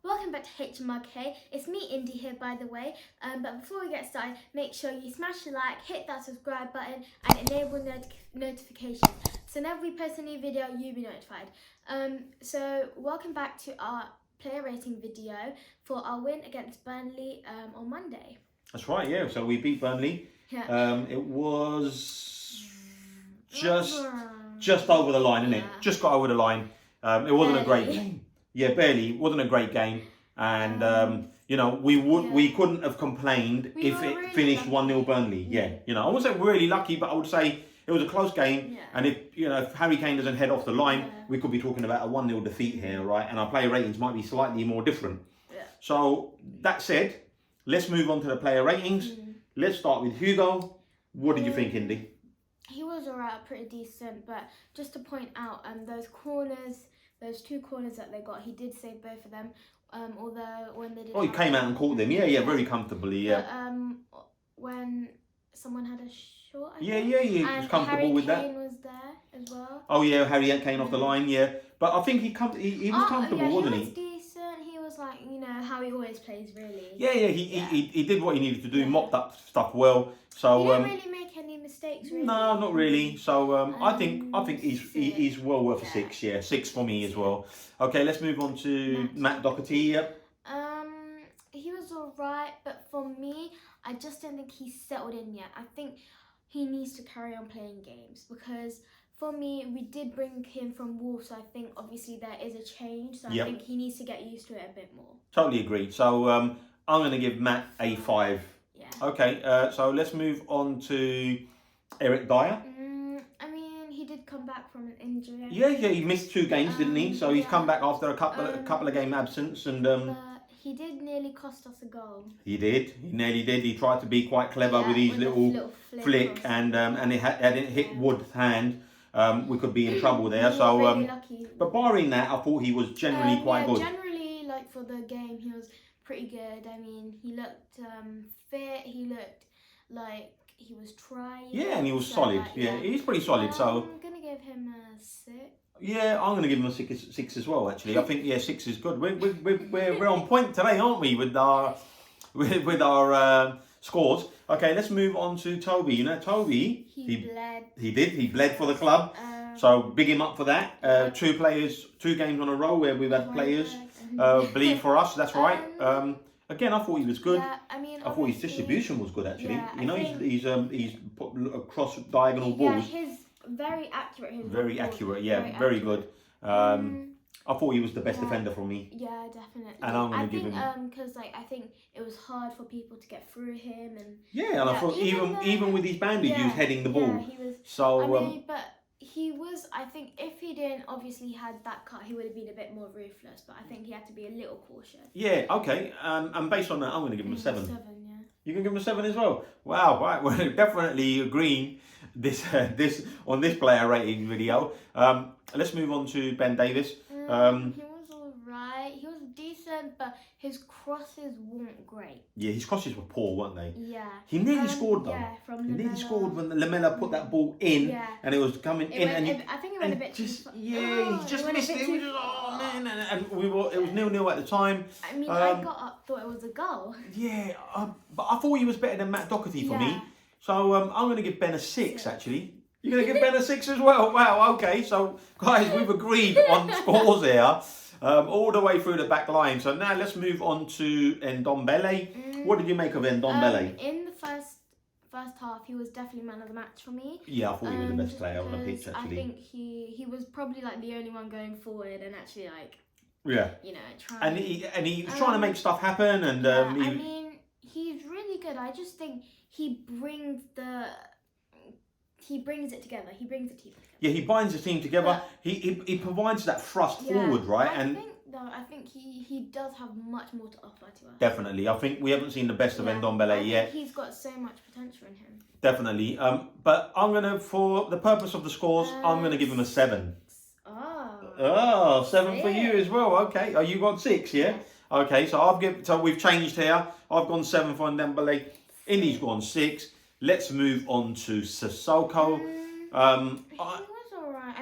welcome back to HMRK. It's me, Indy, here, by the way. But before we get started, make sure you smash the like, hit that subscribe button, and enable notifications. So whenever we post a new video, you'll be notified. So welcome back to our player rating video for our win against Burnley on Monday. That's right, yeah. So we beat Burnley. Yeah. It was just over the line, innit? Just got over the line. It wasn't a great game. Yeah, barely. It wasn't a great game. And, you know, we couldn't have complained if it really finished 1-0 Burnley. Yeah. You know, I wouldn't say really lucky, but I would say it was a close game. Yeah. And if Harry Kane doesn't head off the line, we could be talking about a 1-0 defeat here, right? And our player ratings might be slightly more different. Yeah. So, that said, let's move on to the player ratings. Let's start with Hugo. What did you think, Indy? He was alright, pretty decent, but just to point out, those two corners that they got, he did save both of them. Although when they did, he came out and caught them. Yeah, very comfortably. Yeah. But, when someone had a shot, he was comfortable with that. Harry Kane was there as well. Oh yeah, Harry Kane off the line. Yeah, but I think he was comfortable, wasn't he? He was decent. He was like, how he always plays, really. Yeah. He did what he needed to do. Mopped up stuff well. So he didn't really make any mistakes, really. No, not really. So I think he's well worth a 6. Yeah, 6 for me as well. Okay, let's move on to Matt Dougherty. Yep. He was alright, but for me, I just don't think he's settled in yet. I think he needs to carry on playing games because for me, we did bring him from Wolves, so I think obviously there is a change. So I think he needs to get used to it a bit more. Totally agree. So I'm going to give Matt a 5. Yeah. Okay, so let's move on to Eric Dier. He did come back from an injury. Yeah, he missed 2 games, didn't he? So he's come back after a couple of game absence, and he did nearly cost us a goal. He did. He nearly did. He tried to be quite clever with his little flick, and it hadn't hit Wood's hand. We could be in trouble there. So, really lucky. But barring that, I thought he was generally quite good. Generally, like for the game, he was pretty good. He looked fit. He looked like he was trying. Yeah, and he was solid. He's pretty solid. So I'm gonna give him a 6. Yeah, I'm gonna give him a 6 as well. Actually, I think 6 is good. We're on point today, aren't we? With our scores. Okay, let's move on to Toby. Toby. He bled. He did. He bled for the club. So big him up for that. 2 games on a row where we've had players bleed for us. That's right. Again, I thought he was good. Yeah, I thought his distribution was good actually. Yeah, he's put across diagonal balls. Yeah, very accurate. Very accurate. Yeah, very good. I thought he was the best defender for me. Yeah, definitely. And I'm going to give him because I think it was hard for people to get through him and I thought even with his bandage, he was heading the ball. Yeah, he was. So but he was. I think if he didn't obviously had that cut, he would have been a bit more ruthless. But I think he had to be a little cautious. Yeah. Okay. And based on that, I'm going to give him a 7. 7. Yeah. You can give him a 7 as well. Wow. Right. We're definitely agreeing this on this player rating video. Let's move on to Ben Davis. He was alright. He was decent, but his crosses weren't great. Yeah, his crosses were poor, weren't they? Yeah. He nearly scored though. Yeah, from He nearly scored when Lamela put that ball in, and it was coming in, I think it went a bit he just missed it. It was 0-0 at the time. I got up, thought it was a goal. Yeah, but I thought he was better than Matt Dougherty for me. So I'm going to give Ben a 6 actually. You're going to give Ben a 6 as well? Wow, okay. So, guys, we've agreed on scores here all the way through the back line. So now let's move on to Ndombele. What did you make of Ndombele? In the first half, he was definitely man of the match for me. Yeah, I thought he was the best player on the pitch, actually. I think he was probably like the only one going forward and actually like... Yeah. Trying. And he was trying to make stuff happen. And he's really good. I just think he brings it together. He brings the team together. Yeah, he binds the team together. He provides that thrust forward, right? I think he does have much more to offer to us. Definitely. I think we haven't seen the best of Ndombele yet. He's got so much potential in him. Definitely. But I'm going to, for the purpose of the scores, I'm going to give him a 7. Oh, 7 for you as well. Okay. Oh, you got 6, yeah? Okay, so we've changed here. I've gone 7 for Ndombele. Indy's gone 6. Let's move on to Sissoko. He was alright.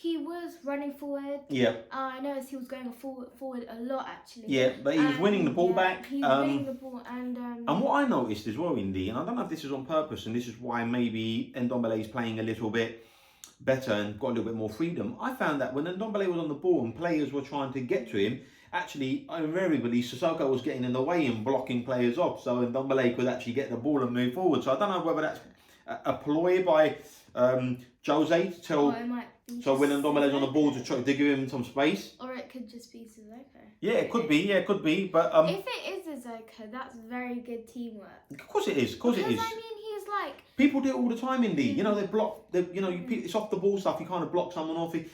he was running forward. Yeah. I noticed he was going forward a lot actually. Yeah, but he was winning the ball back. He was winning the ball and what I noticed as well, Indy, and I don't know if this is on purpose, and this is why maybe Ndombele is playing a little bit better and got a little bit more freedom. I found that when Ndombele was on the ball and players were trying to get to him, actually, invariably, Sissoko was getting in the way and blocking players off, so Ndombele could actually get the ball and move forward. So I don't know whether that's a ploy by Jose to tell. So when Ndombele's on the ball to try to give him some space. Or it could just be Sissoko. Yeah, it could be. Yeah, it could be. But if it is Sissoko, that's very good teamwork. Of course it is. Of course it is. Because I mean, he's like. People do it all the time, Indy. You know, they block. It's off the ball stuff. You kind of block someone off. The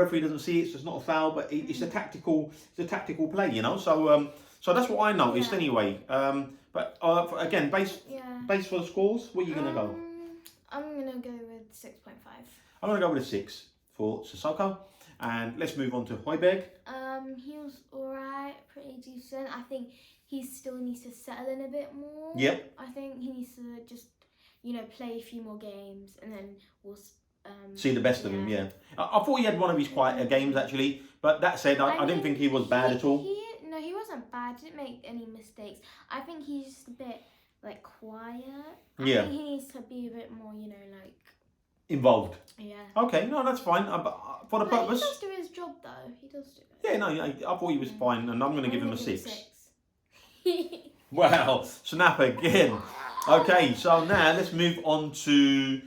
referee doesn't see it, so it's not a foul. But it's a tactical. It's a tactical play. You know. So that's what I noticed anyway. But again, base for the scores. What are you gonna go? I'm gonna go with 6.5. I'm gonna go with a 6 for Sissoko, and let's move on to Højbjerg. He was alright, pretty decent. I think he still needs to settle in a bit more. Yep. I think he needs to just, play a few more games, and then we'll see the best of him. Yeah, I thought he had one of his quieter games actually, but that said, I didn't think he was bad at all. He wasn't bad. Didn't make any mistakes. I think he's just a bit quiet. I think he needs to be a bit more, involved. Yeah. Okay, no, that's fine. For the purpose. He does do his job though. He does do it. Yeah, no, I thought he was fine, and I'm going to give him a 6. Wow, snap again. Okay, so now let's move on to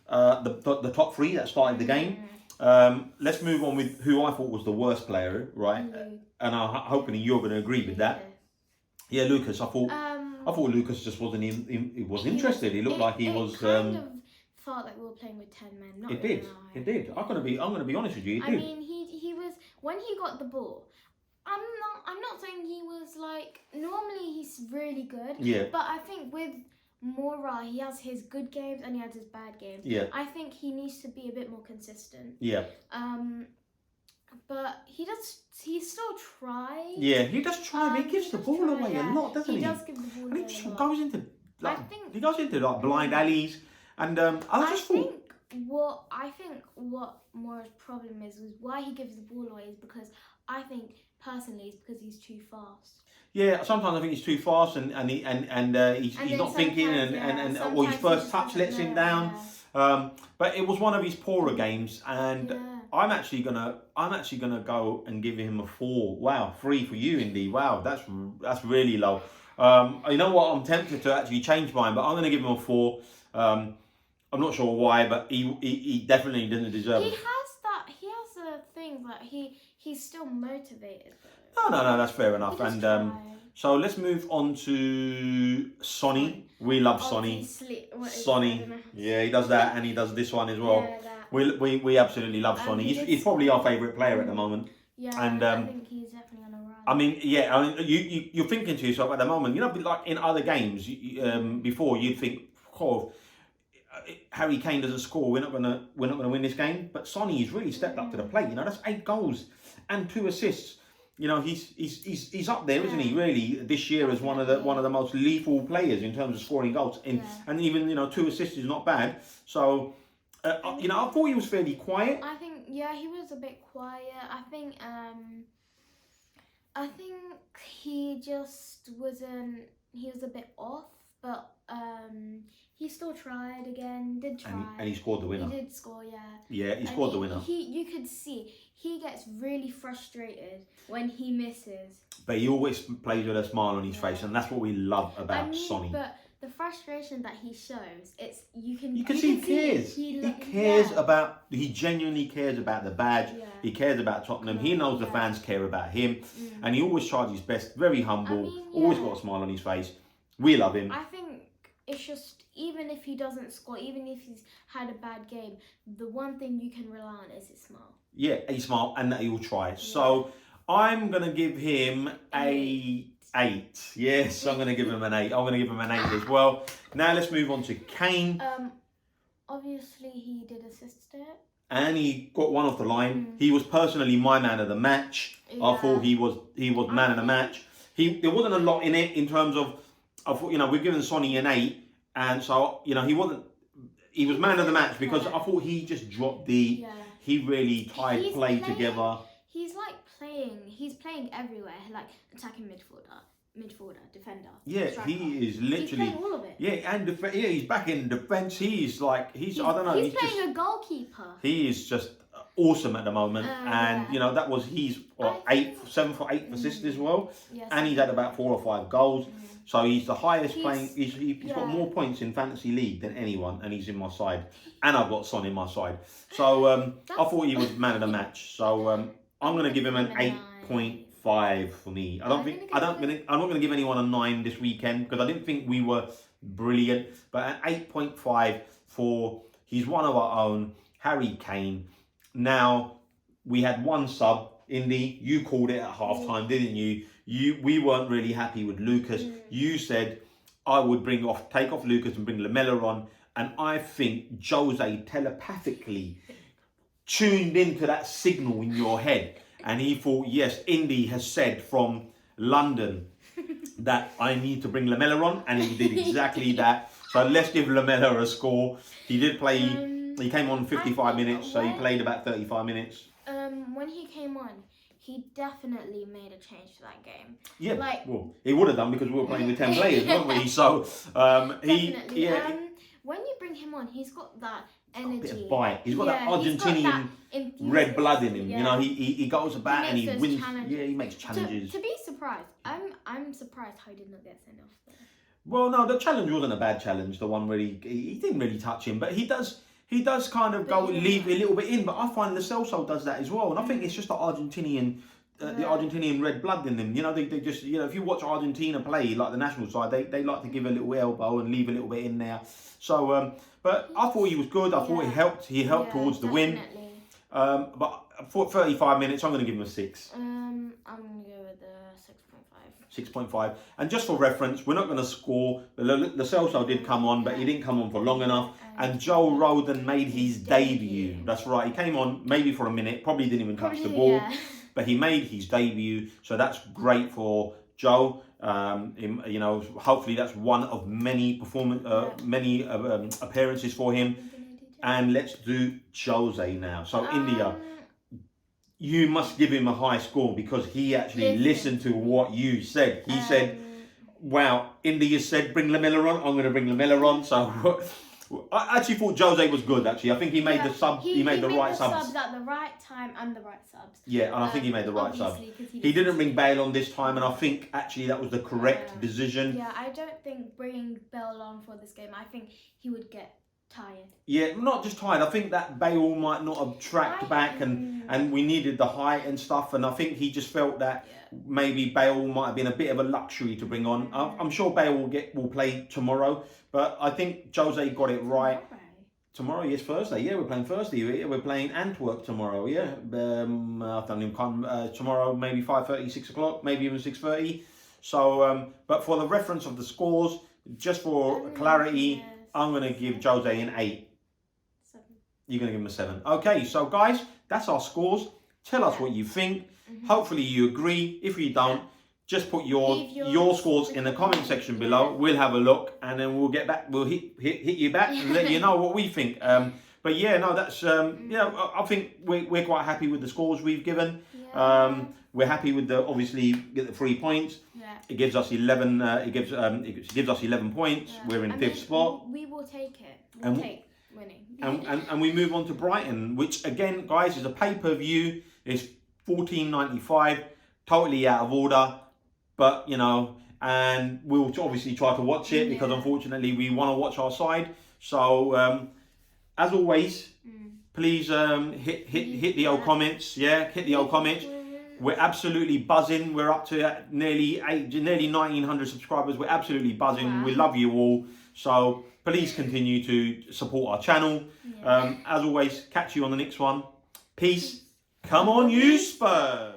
the top 3 that started the game. Let's move on with who I thought was the worst player, right? And I'm hoping you're going to agree with that. Yeah, Lucas. I thought Lucas just wasn't he wasn't interested. He looked like he was. Kind of felt like we were playing with 10 men. Not it did. It did. I'm gonna be honest with you. It did. I mean, he was when he got the ball. I'm not saying he was normally he's really good. Yeah. But I think with Mora, he has his good games and he has his bad games. Yeah. I think he needs to be a bit more consistent. Yeah. But he still tries. Yeah, he does try, but he gives the ball away a lot, doesn't he? He does give the ball away. And he just goes into blind alleys, and I think what Mora's problem is why he gives the ball away is because I think personally it's because he's too fast. Yeah, sometimes I think he's too fast, and he's not thinking, or his first touch lets him down. Yeah. But it was one of his poorer games, and I'm actually gonna go and give him a 4. Wow, 3 for you, Indy. Wow, that's really low. You know what? I'm tempted to actually change mine, but I'm gonna give him a 4. I'm not sure why, but he definitely didn't deserve it. He has a thing that he's still motivated. No, that's fair enough. And so let's move on to Sonny. We love Sonny. Sonny, yeah, he does that, and he does this one as well. Yeah, we absolutely love Sonny. He's probably our favourite player at the moment. Yeah, and I think he's definitely on a run. I mean, you're thinking to yourself at the moment, like in other games before, you'd think, oh, Harry Kane doesn't score, we're not gonna win this game. But Sonny's really stepped up to the plate. That's 8 goals and 2 assists. He's up there, isn't he? Really, this year as one of the most lethal players in terms of scoring goals. And even 2 assists is not bad. So I thought he was fairly quiet. I think he was a bit quiet. I think he just wasn't. He was a bit off, but he still tried again. Did try. And he scored the winner. He did score, yeah. Yeah, he scored the winner. You could see he gets really frustrated when he misses. But he always plays with a smile on his face, and that's what we love about Sonny. But the frustration that he shows, you can see he cares. He genuinely cares about the badge. Yeah. He cares about Tottenham. He knows the fans care about him, and he always tries his best. Very humble. Always got a smile on his face. We love him. I think it's just, even if he doesn't score, even if he's had a bad game, the one thing you can rely on is his smile. Yeah, a smile, and that he will try. Yeah. So I'm gonna give him a 8. Yes, I'm gonna give him an 8. I'm gonna give him an 8 as well. Now let's move on to Kane. Obviously he did assist it. And he got one off the line. He was personally my man of the match. Yeah. I thought he was man of the match. There wasn't a lot in it in terms of. I thought, we've given Sonny an 8, and so, he was man of the match because I thought he just dropped the he really tied He's play playing- together. He's playing everywhere, like attacking midfielder, defender. Yeah, striker. he is He's literally. playing all of it. Yeah, and he's back in defence. He's I don't know. He's He's playing just, a goalkeeper. he is just awesome at the moment, and Yeah. that was his seventh or eighth assist as well, Yes. and he's had about 4 or 5 goals. So he's the highest playing. He's got yeah. more points in fantasy league than anyone, and he's in my side. And I've got Son in my side. So I thought he was man of the match. So I'm going to give him an 8.5 for me. I'm not going to give anyone a 9 this weekend because I didn't think we were brilliant. But an 8.5 for he's one of our own, Harry Kane. Now we had one sub. Indy, you called it at halftime, didn't you? We weren't really happy with Lucas. You said I would take off Lucas and bring Lamella on, and I think Jose telepathically tuned into that signal in your head, and he thought, yes, Indy has said from London that I need to bring Lamella on, and he did exactly that. So let's give Lamella a score. He did play. He came on 55 minutes, so he played about 35 minutes. When he came on, he definitely made a change to that game. Yeah, well, he would have done because we were playing with 10 players, weren't we? So Definitely. When you bring him on, he's got that energy. Bit of bite. He's got that Argentinian red blood in him. Yeah. He goes about and he wins. Challenges. Yeah, he makes challenges. To be surprised, I'm surprised how he did not get sent off there. Well, no, the challenge wasn't a bad challenge. The one where he didn't really touch him, but he does kind of leave a little bit in. But I find Lo Celso does that as well, and I think it's just the Argentinian. The Argentinian red blood in them, they just, if you watch Argentina play, like the national side, they like to give a little elbow and leave a little bit in there. So, but I thought he was good. I thought he helped towards the win. But for 35 minutes, I'm going to give him a 6. I'm going to go with a 6.5. 6.5. And just for reference, we're not going to score. Lo Celso did come on, but he didn't come on for long enough. And Joe Rodon made his debut. That's right. He came on maybe for a minute, probably didn't even touch the ball. Yeah. But he made his debut, so that's great for Joe. Hopefully that's one of many appearances for him. And let's do Jose now. So India, you must give him a high score because he actually listened to what you said. He said, "Wow, India said bring Lamella on. I'm going to bring Lamella on." So. I actually thought Jose was good. Actually, I think he made the sub. He made the right subs at the right time and the right subs. Yeah, and I think he made the right subs. He didn't bring Bale on this time, and I think actually that was the correct decision. Yeah, I don't think bringing Bale on for this game. I think he would get tired. Yeah, not just tired. I think that Bale might not have tracked back, and we needed the height and stuff. And I think he just felt that maybe Bale might have been a bit of a luxury to bring on. I'm sure Bale will play tomorrow. But I think Jose got it right. Tomorrow, yes, Thursday. Yeah, we're playing Thursday. We're playing Antwerp tomorrow. Yeah, I don't even come tomorrow. Maybe 5:30, 6 o'clock, maybe even 6:30. So, but for the reference of the scores, just for clarity, I'm going to give Jose an 8. 7. You're going to give him a 7. Okay, so guys, that's our scores. Tell us what you think. Hopefully you agree. If you don't, just put your scores in the comment section below. We'll have a look and then we'll get back. We'll hit you back and let you know what we think. But yeah, no, that's I think we're quite happy with the scores we've given. We're happy with obviously get the 3 points. Yeah. It gives us 11. It gives us 11 points. Yeah. We're in 5th spot. We will take it. We'll take winning. And we move on to Brighton, which again, guys, is a pay-per-view. It's $14.95, totally out of order. But, and we'll obviously try to watch it because unfortunately we want to watch our side. So, as always, please hit the old comments. Yeah, hit the old comments. We're absolutely buzzing. We're up to nearly 1,900 subscribers. We're absolutely buzzing. Wow. We love you all. So, please continue to support our channel. Yeah. As always, catch you on the next one. Peace. Come on, you Spurs!